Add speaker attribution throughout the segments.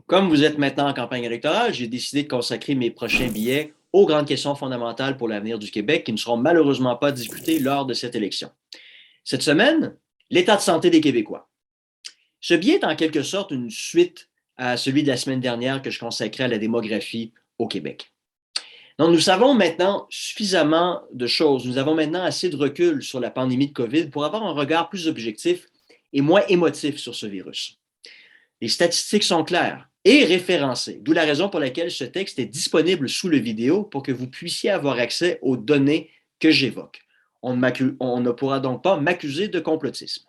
Speaker 1: Comme vous êtes maintenant en campagne électorale, j'ai décidé de consacrer mes prochains billets aux grandes questions fondamentales pour l'avenir du Québec qui ne seront malheureusement pas discutées lors de cette élection. Cette semaine, l'état de santé des Québécois. Ce billet est en quelque sorte une suite à celui de la semaine dernière que je consacrais à la démographie au Québec. Donc, nous savons maintenant suffisamment de choses. Nous avons maintenant assez de recul sur la pandémie de COVID pour avoir un regard plus objectif et moins émotif sur ce virus. Les statistiques sont claires et référencées, d'où la raison pour laquelle ce texte est disponible sous le vidéo pour que vous puissiez avoir accès aux données que j'évoque. On ne pourra donc pas m'accuser de complotisme.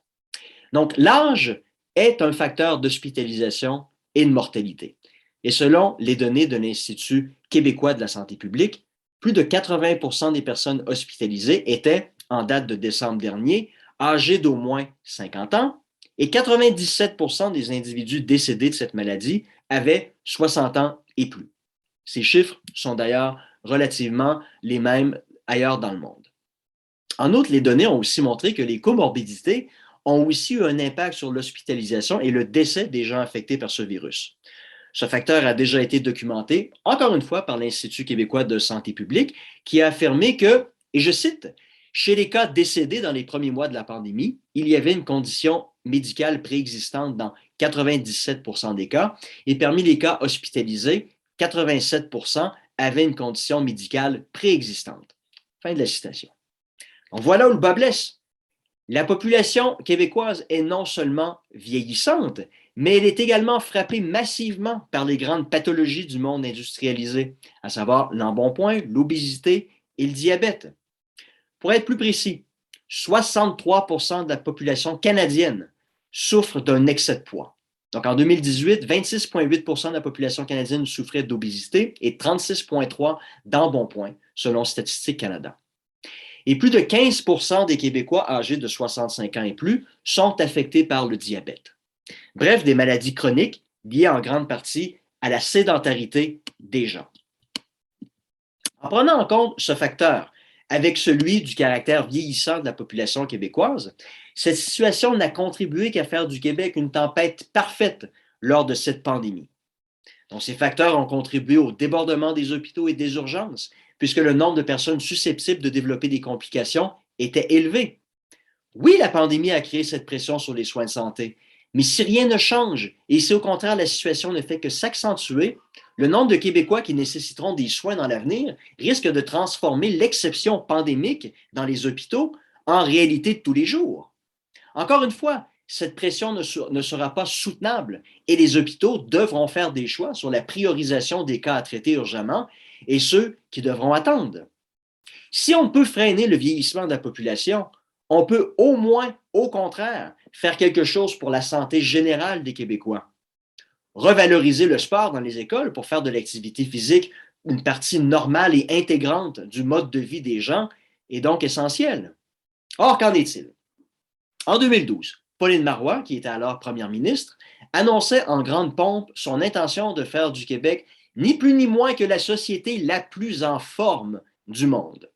Speaker 1: Donc, l'âge est un facteur d'hospitalisation et de mortalité. Et selon les données de l'Institut québécois de la santé publique, plus de 80% des personnes hospitalisées étaient, en date de décembre dernier, âgées d'au moins 50 ans et 97% des individus décédés de cette maladie avaient 60 ans et plus. Ces chiffres sont d'ailleurs relativement les mêmes ailleurs dans le monde. En outre, les données ont aussi montré que les comorbidités ont aussi eu un impact sur l'hospitalisation et le décès des gens affectés par ce virus. Ce facteur a déjà été documenté, encore une fois, par l'Institut québécois de santé publique, qui a affirmé que, et je cite, chez les cas décédés dans les premiers mois de la pandémie, il y avait une condition médicale préexistante dans 97% des cas, et parmi les cas hospitalisés, 87% avaient une condition médicale préexistante. Fin de la citation. Donc voilà où le bas blesse. La population québécoise est non seulement vieillissante, mais elle est également frappée massivement par les grandes pathologies du monde industrialisé, à savoir l'embonpoint, l'obésité et le diabète. Pour être plus précis, 63% de la population canadienne souffre d'un excès de poids. Donc en 2018, 26,8% de la population canadienne souffrait d'obésité et 36,3% d'embonpoint, selon Statistique Canada. Et plus de 15% des Québécois âgés de 65 ans et plus sont affectés par le diabète. Bref, des maladies chroniques liées en grande partie à la sédentarité des gens. En prenant en compte ce facteur avec celui du caractère vieillissant de la population québécoise, cette situation n'a contribué qu'à faire du Québec une tempête parfaite lors de cette pandémie. Donc, ces facteurs ont contribué au débordement des hôpitaux et des urgences, puisque le nombre de personnes susceptibles de développer des complications était élevé. Oui, la pandémie a créé cette pression sur les soins de santé, mais si rien ne change, et si au contraire la situation ne fait que s'accentuer, le nombre de Québécois qui nécessiteront des soins dans l'avenir risque de transformer l'exception pandémique dans les hôpitaux en réalité de tous les jours. Encore une fois, cette pression ne sera pas soutenable et les hôpitaux devront faire des choix sur la priorisation des cas à traiter urgemment et ceux qui devront attendre. Si on peut freiner le vieillissement de la population, on peut au moins, au contraire, faire quelque chose pour la santé générale des Québécois. Revaloriser le sport dans les écoles pour faire de l'activité physique une partie normale et intégrante du mode de vie des gens est donc essentiel. Or, qu'en est-il? En 2012, Pauline Marois, qui était alors première ministre, annonçait en grande pompe son intention de faire du Québec ni plus ni moins que la société la plus en forme du monde.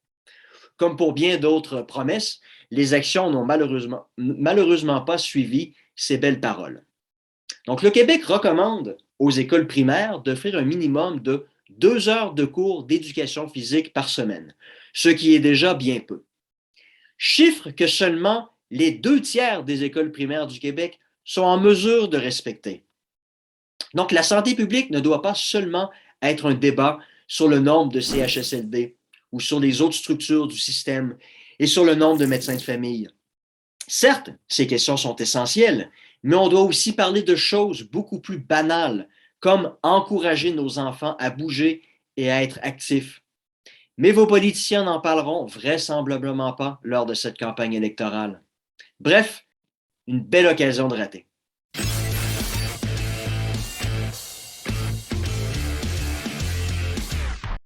Speaker 1: Comme pour bien d'autres promesses, les actions n'ont malheureusement pas suivi ces belles paroles. Donc, le Québec recommande aux écoles primaires d'offrir un minimum de 2 heures de cours d'éducation physique par semaine, ce qui est déjà bien peu. Chiffre que seulement les 2 tiers des écoles primaires du Québec sont en mesure de respecter. Donc, la santé publique ne doit pas seulement être un débat sur le nombre de CHSLD ou sur les autres structures du système et sur le nombre de médecins de famille. Certes, ces questions sont essentielles, mais on doit aussi parler de choses beaucoup plus banales, comme encourager nos enfants à bouger et à être actifs. Mais vos politiciens n'en parleront vraisemblablement pas lors de cette campagne électorale. Bref, une belle occasion de rater.